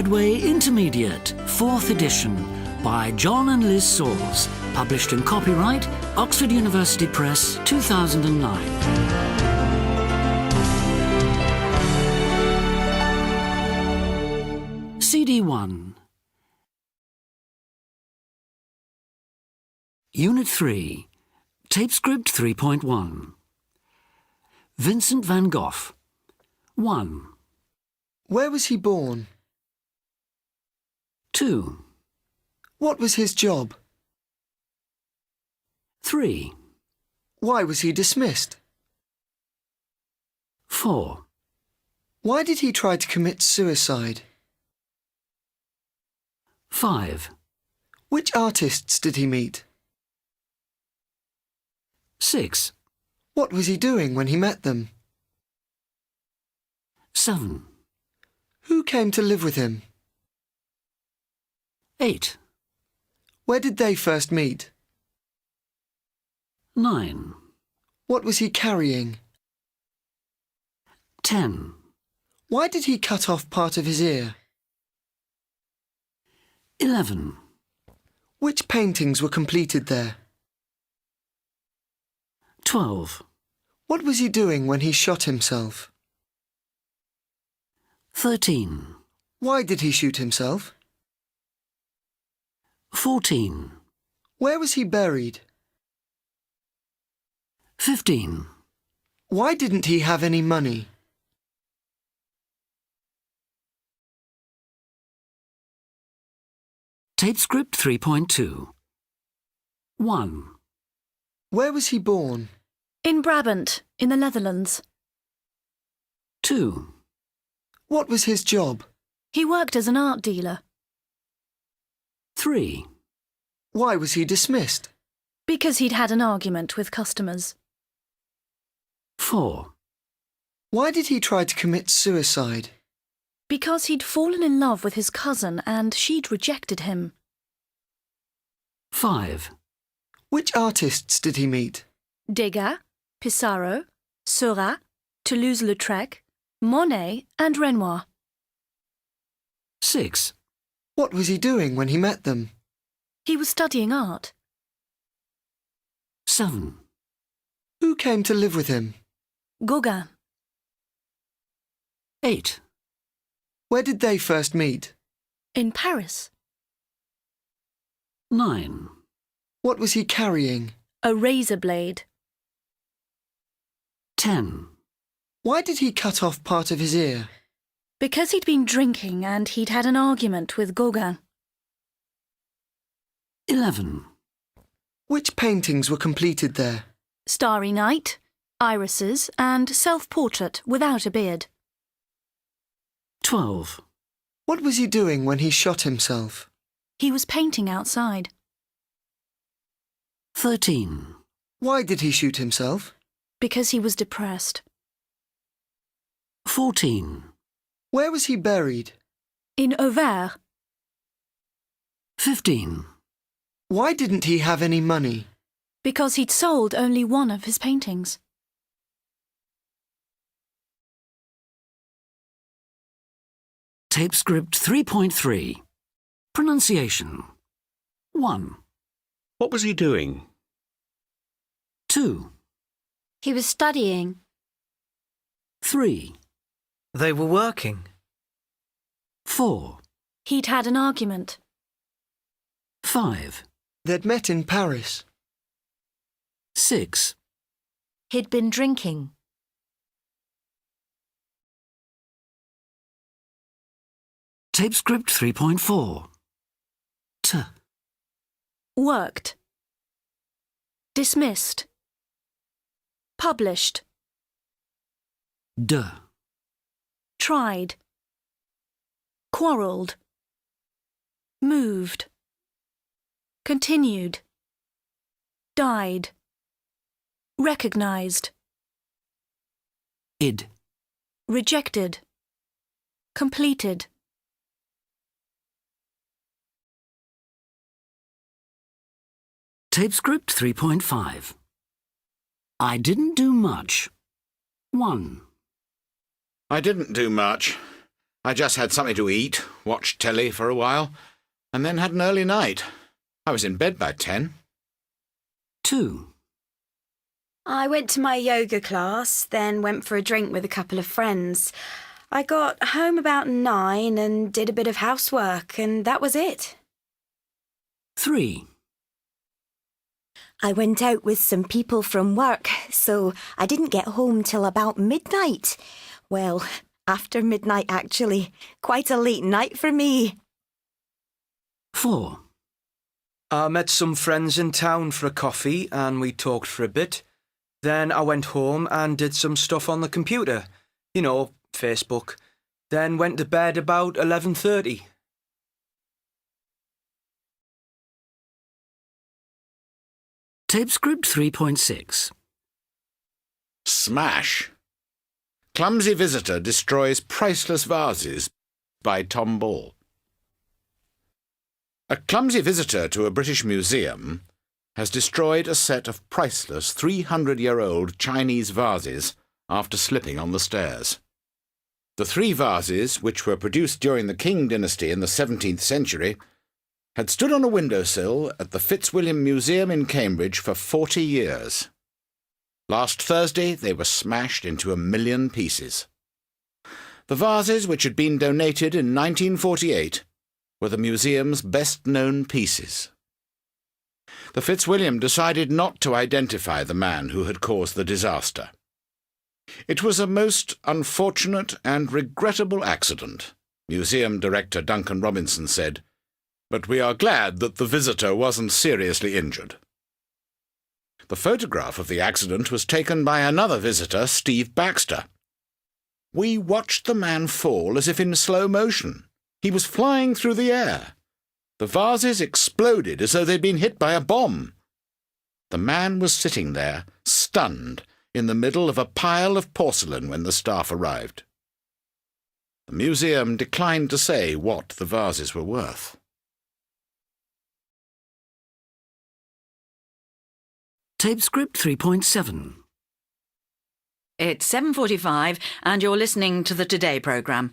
Headway Intermediate, 4th edition, by John and Liz Sauls, published in copyright Oxford University Press, 2009. CD1. Unit 3, Tape Script 3.1. Vincent van Gogh. 1. Where was he born? 2. What was his job? 3. Why was he dismissed? 4. Why did he try to commit suicide? 5. Which artists did he meet? 6. What was he doing when he met them? 7. Who came to live with him? 8. Where did they first meet? 9. What was he carrying? 10. Why did he cut off part of his ear? 11. Which paintings were completed there? 12. What was he doing when he shot himself? 13. Why did he shoot himself? 14. Where was he buried? 15. Why didn't he have any money? Tape Script 3.2. 1. Where was he born? In Brabant, in the Netherlands. 2. What was his job? He worked as an art dealer. 3. Why was he dismissed? Because he'd had an argument with customers. 4. Why did he try to commit suicide? Because he'd fallen in love with his cousin and she'd rejected him. 5. Which artists did he meet? Degas, Pissarro, Seurat, Toulouse-Lautrec, Monet and Renoir. 6. What was he doing when he met them? He was studying art. 7. Who came to live with him? Gauguin. 8. Where did they first meet? In Paris. 9. What was he carrying? A razor blade. 10. Why did he cut off part of his ear? Because he'd been drinking and he'd had an argument with Gauguin. 11. Which paintings were completed there? Starry Night, Irises and Self-Portrait without a beard. 12. What was he doing when he shot himself? He was painting outside. 13. Why did he shoot himself? Because he was depressed. 14. Where was he buried? In Auvers. 15. Why didn't he have any money? Because he'd sold only one of his paintings. Tape Script 3.3. Pronunciation. 1. What was he doing? 2. He was studying. 3. They were working. 4. He'd had an argument. 5. They'd met in Paris. 6. He'd been drinking. Tape Script 3.4. T. Worked. Dismissed. Published. D. Tried. Quarrelled. Moved. Continued. Died. Recognised. Id. Rejected. Completed. Tape Script 3.5. I didn't do much. 1. I didn't do much. I just had something to eat, watched telly for a while, and then had an early night. I was in bed by 10. 2. I went to my yoga class, then went for a drink with a couple of friends. I got home about 9 and did a bit of housework, and that was it. 3. I went out with some people from work, so I didn't get home till about midnight. Well, after midnight, actually. Quite a late night for me. 4. I met some friends in town for a coffee and we talked for a bit. Then I went home and did some stuff on the computer. You know, Facebook. Then went to bed about 11:30. Tape script 3.6. Smash. Clumsy visitor destroys priceless vases by Tom Ball. A clumsy visitor to a British museum has destroyed a set of priceless 300-year-old Chinese vases after slipping on the stairs. The 3 vases, which were produced during the Qing dynasty in the 17th century, had stood on a windowsill at the Fitzwilliam Museum in Cambridge for 40 years. Last Thursday they were smashed into 1 million pieces. The vases, which had been donated in 1948, were the museum's best-known pieces. The Fitzwilliam decided not to identify the man who had caused the disaster. It was a most unfortunate and regrettable accident, Museum Director Duncan Robinson said, but we are glad that the visitor wasn't seriously injured. The photograph of the accident was taken by another visitor, Steve Baxter. We watched the man fall as if in slow motion. He was flying through the air. The vases exploded as though they'd been hit by a bomb. The man was sitting there, stunned, in the middle of a pile of porcelain when the staff arrived. The museum declined to say what the vases were worth. Tape script 3.7. It's 7:45 and you're listening to the Today programme.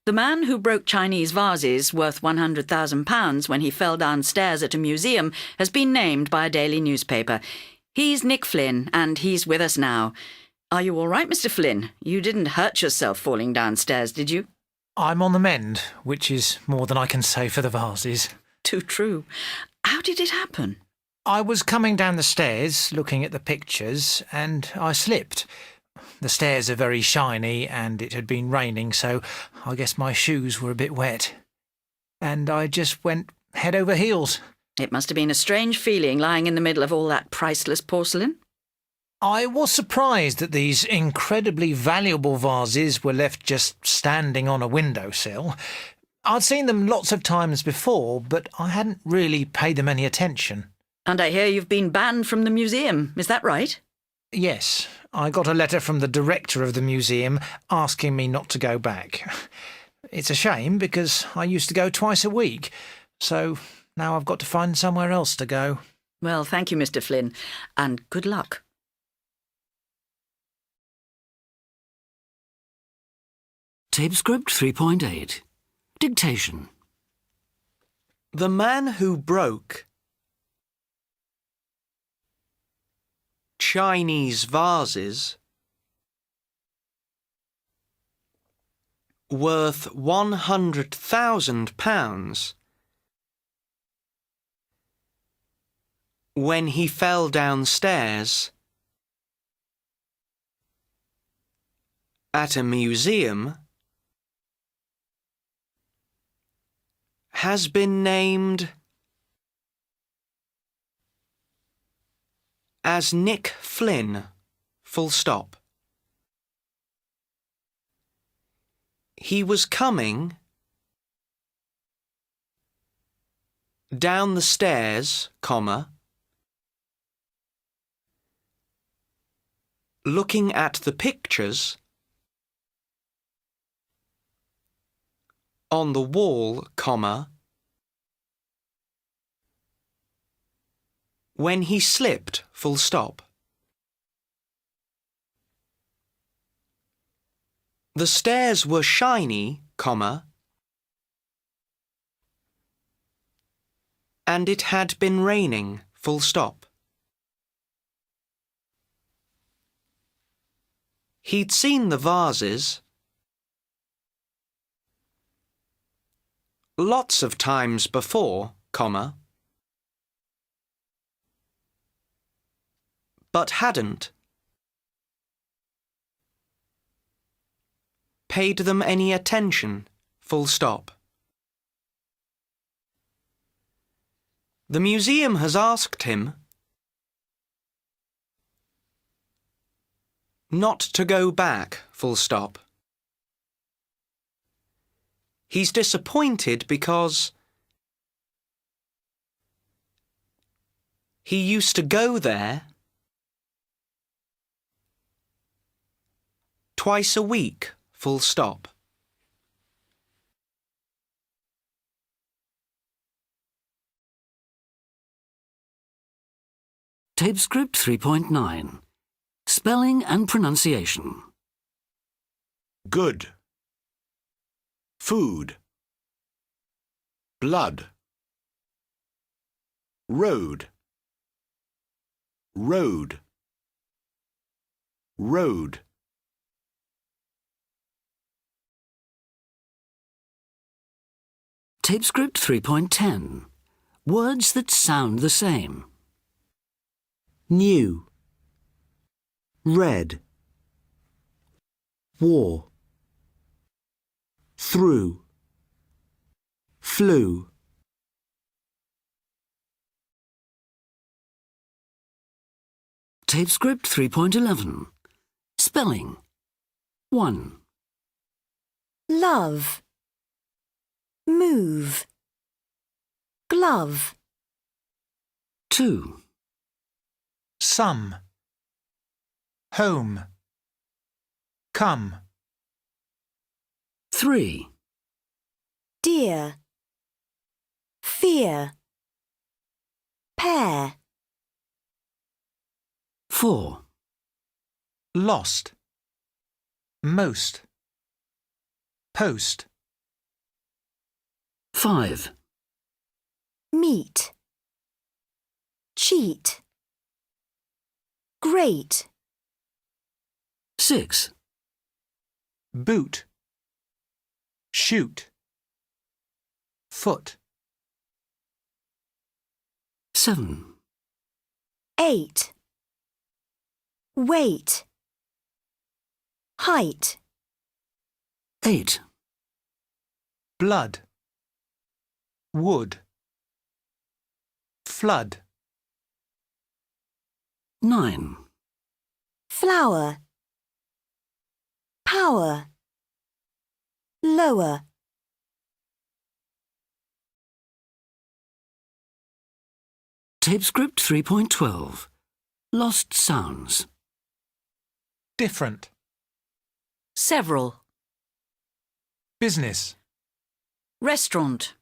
The man who broke Chinese vases worth £100,000 when he fell downstairs at a museum has been named by a daily newspaper. He's Nick Flynn, and he's with us now. Are you all right, Mr. Flynn? You didn't hurt yourself falling downstairs, did you? I'm on the mend, which is more than I can say for the vases. Too true. How did it happen? I was coming down the stairs, looking at the pictures, and I slipped. The stairs are very shiny, and it had been raining, so I guess my shoes were a bit wet. And I just went head over heels. It must have been a strange feeling lying in the middle of all that priceless porcelain. I was surprised that these incredibly valuable vases were left just standing on a windowsill. I'd seen them lots of times before, but I hadn't really paid them any attention. And I hear you've been banned from the museum, is that right? Yes, I got a letter from the director of the museum asking me not to go back. It's a shame because I used to go twice a week, so now I've got to find somewhere else to go. Well, thank you, Mr. Flynn, and good luck. Tape script 3.8. Dictation. The man who broke Chinese vases worth £100,000 when he fell downstairs at a museum has been named as Nick Flynn, full stop. He was coming down the stairs, comma, looking at the pictures on the wall, comma, when he slipped, full stop. The stairs were shiny comma, and it had been raining, full stop. He'd seen the vases lots of times before, comma, but hadn't paid them any attention, full stop. The museum has asked him not to go back, full stop. He's disappointed because he used to go there twice a week, full stop. Tape script 3.9. Spelling and pronunciation. Good. Food. Blood. Road. Road. Road. Tape script 3.10. Words that sound the same. New. Red. War. Through. Flew. Tape script 3.11. Spelling. 1, Love. Move. Glove. 2, Some. Home. Come. 3, Dear. Fear. Pair. 4, Lost. Most. Post. 5, Meet. Cheat. Great. 6, Boot. Shoot. Foot. 7, 8. Weight. Height. 8, Blood. Wood. Flood. 9, Flower. Power. Lower. Tape script 3.12. Lost sounds. Different. Several. Business. Restaurant.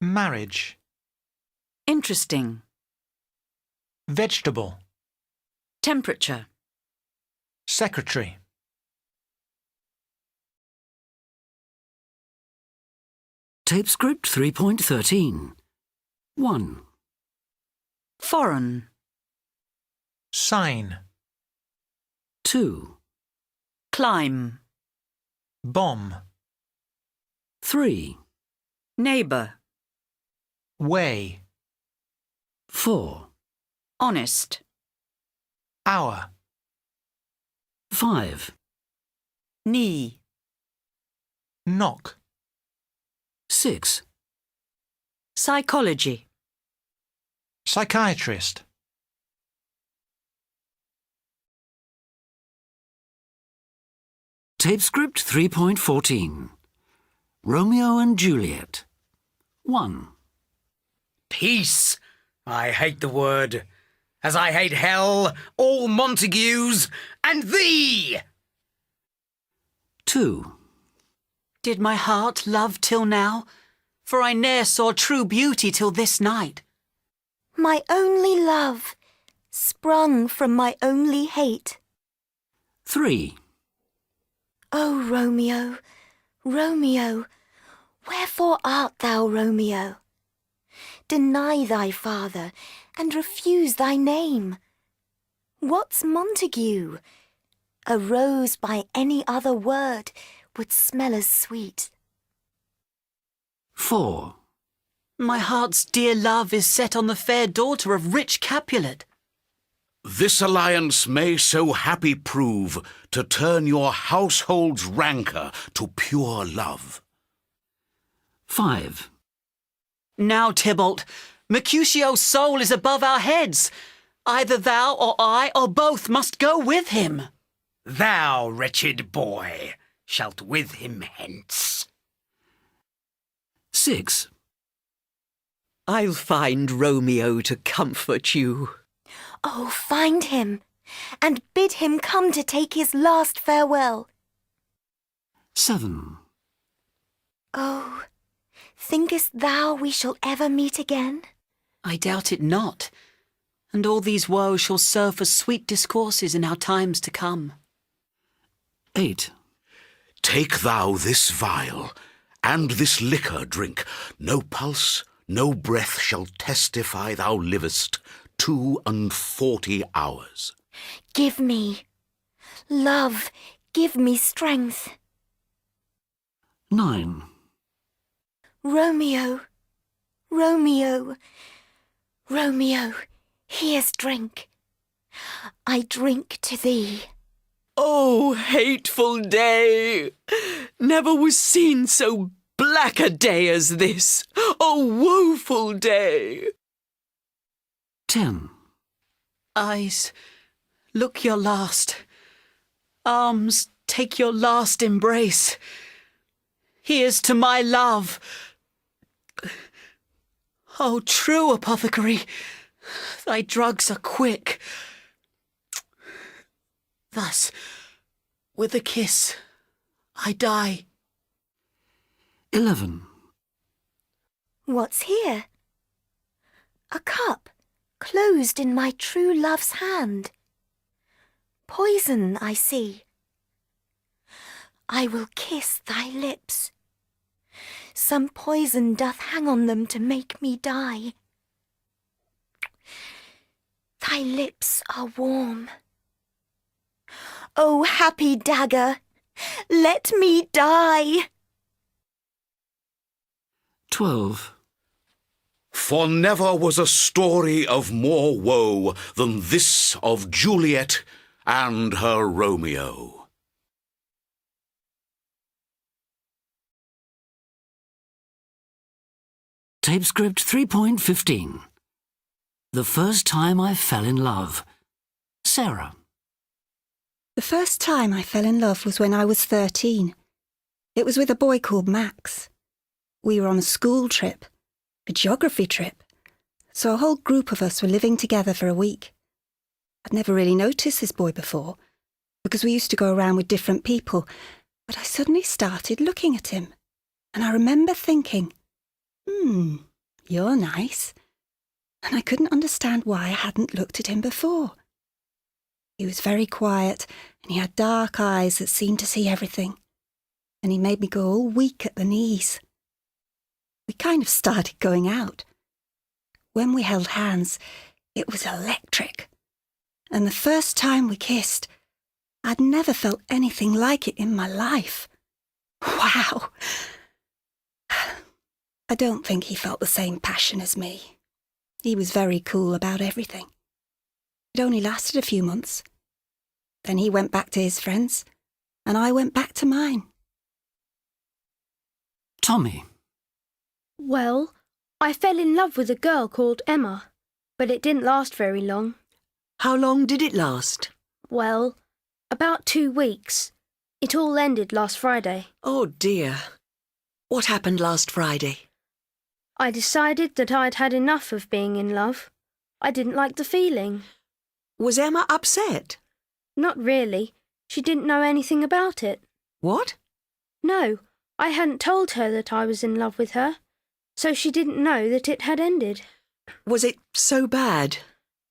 Marriage. Interesting. Vegetable. Temperature. Secretary. Tape script 3.13. 1, Foreign. Sign. 2, Climb. Bomb. 3, Neighbour. Way. 4, Honest. Hour. 5, Knee. Knock. 6, Psychology. Psychiatrist. Tape script 3.14. Romeo and Juliet. 1, Peace. I hate the word, as I hate hell, all Montagues, and thee! 2, Did my heart love till now? For I ne'er saw true beauty till this night. My only love, sprung from my only hate. 3, Oh, Romeo, Romeo, wherefore art thou, Romeo? Deny thy father, and refuse thy name. What's Montague? A rose by any other word would smell as sweet. 4. My heart's dear love is set on the fair daughter of rich Capulet. This alliance may so happy prove to turn your household's rancour to pure love. 5. Now, Tybalt, Mercutio's soul is above our heads. Either thou or I or both must go with him. Thou, wretched boy, shalt with him hence. 6. I'll find Romeo to comfort you. Oh, find him, and bid him come to take his last farewell. 7. Oh, thinkest thou we shall ever meet again? I doubt it not, and all these woes shall serve for sweet discourses in our times to come. 8. Take thou this vial, and this liquor drink. No pulse, no breath shall testify thou livest 42 hours. Give me, love, give me strength. 9. Romeo, Romeo, Romeo, here's drink. I drink to thee. Oh, hateful day! Never was seen so black a day as this. Oh, woeful day! 10. Eyes, look your last. Arms, take your last embrace. Here's to my love. Oh, true apothecary, thy drugs are quick. Thus, with a kiss, I die. 11. What's here? A cup, closed in my true love's hand. Poison, I see. I will kiss thy lips. Some poison doth hang on them to make me die. Thy lips are warm. O happy dagger, let me die. 12. For never was a story of more woe than this of Juliet and her Romeo. Tape script 3.15. The first time I fell in love. Sarah. The first time I fell in love was when I was 13. It was with a boy called Max. We were on a school trip, a geography trip, so a whole group of us were living together for a week. I'd never really noticed this boy before, because we used to go around with different people, but I suddenly started looking at him, and I remember thinking, you're nice. And I couldn't understand why I hadn't looked at him before. He was very quiet, and he had dark eyes that seemed to see everything, and he made me go all weak at the knees. We kind of started going out. When we held hands, it was electric. And the first time we kissed, I'd never felt anything like it in my life. Wow! I don't think he felt the same passion as me. He was very cool about everything. It only lasted a few months. Then he went back to his friends, and I went back to mine. Tommy. Well, I fell in love with a girl called Emma, but it didn't last very long. How long did it last? Well, about 2 weeks. It all ended last Friday. Oh dear. What happened last Friday? I decided that I'd had enough of being in love. I didn't like the feeling. Was Emma upset? Not really. She didn't know anything about it. What? No, I hadn't told her that I was in love with her, so she didn't know that it had ended. Was it so bad?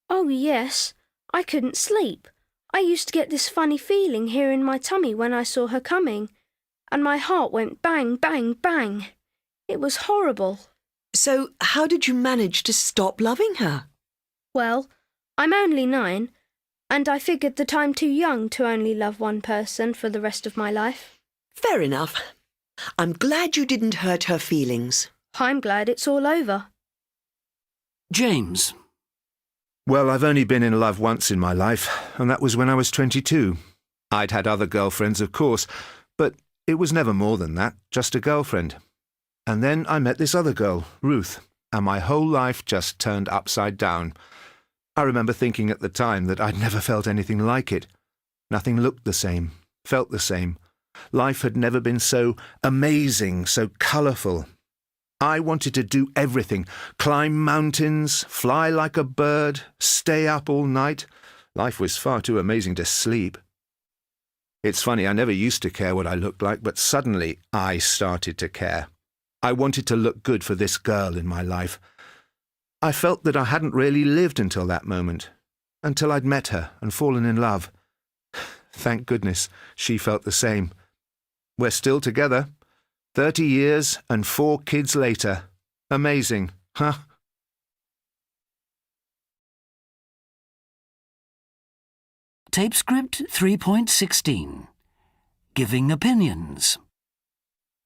Oh, yes. I couldn't sleep. I used to get this funny feeling here in my tummy when I saw her coming, and my heart went bang, bang, bang. It was horrible. So, how did you manage to stop loving her? Well, I'm only 9, and I figured that I'm too young to only love one person for the rest of my life. Fair enough. I'm glad you didn't hurt her feelings. I'm glad it's all over. James. Well, I've only been in love once in my life, and that was when I was 22. I'd had other girlfriends, of course, but it was never more than that, just a girlfriend. And then I met this other girl, Ruth, and my whole life just turned upside down. I remember thinking at the time that I'd never felt anything like it. Nothing looked the same, felt the same. Life had never been so amazing, so colourful. I wanted to do everything, climb mountains, fly like a bird, stay up all night. Life was far too amazing to sleep. It's funny, I never used to care what I looked like, but suddenly I started to care. I wanted to look good for this girl in my life. I felt that I hadn't really lived until that moment, until I'd met her and fallen in love. Thank goodness she felt the same. We're still together. 30 years and 4 kids later. Amazing, huh? Tape script 3.16. Giving opinions.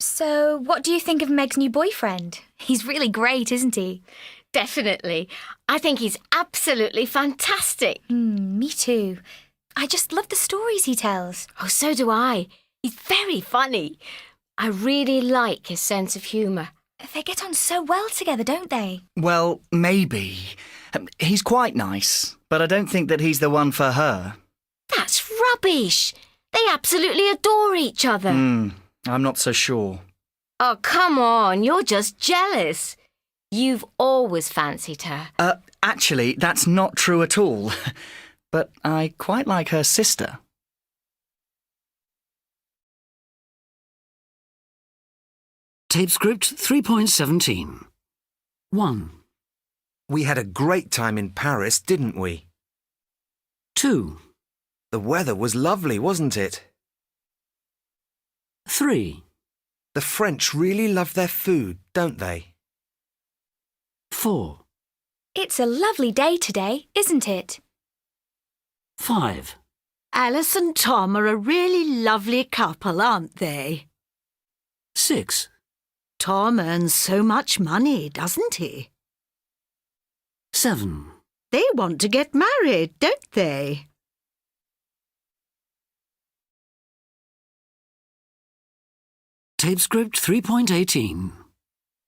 So, what do you think of Meg's new boyfriend? He's really great, isn't he? Definitely. I think he's absolutely fantastic. Me too. I just love the stories he tells. Oh, so do I. He's very funny. I really like his sense of humour. They get on so well together, don't they? Well, maybe. He's quite nice, but I don't think that he's the one for her. That's rubbish. They absolutely adore each other. I'm not so sure. Oh, come on. You're just jealous. You've always fancied her. Actually, that's not true at all. But I quite like her sister. Tape script 3.17. 1. We had a great time in Paris, didn't we? 2. The weather was lovely, wasn't it? 3. The French really love their food, don't they? 4. It's a lovely day today, isn't it? 5. Alice and Tom are a really lovely couple, aren't they? 6. Tom earns so much money, doesn't he? 7. They want to get married, don't they? Tape script 3.18.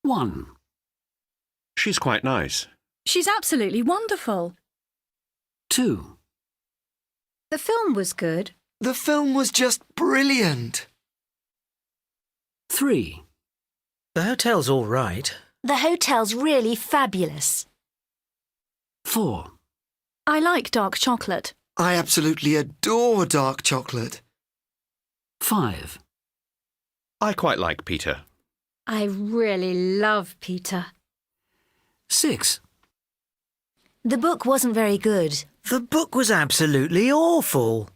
1. She's quite nice. She's absolutely wonderful. 2. The film was good. The film was just brilliant. 3. The hotel's all right. The hotel's really fabulous. 4. I like dark chocolate. I absolutely adore dark chocolate. 5. I quite like Peter. I really love Peter. 6. The book wasn't very good. The book was absolutely awful.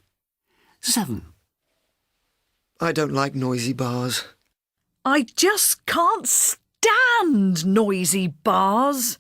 7. I don't like noisy bars. I just can't stand noisy bars.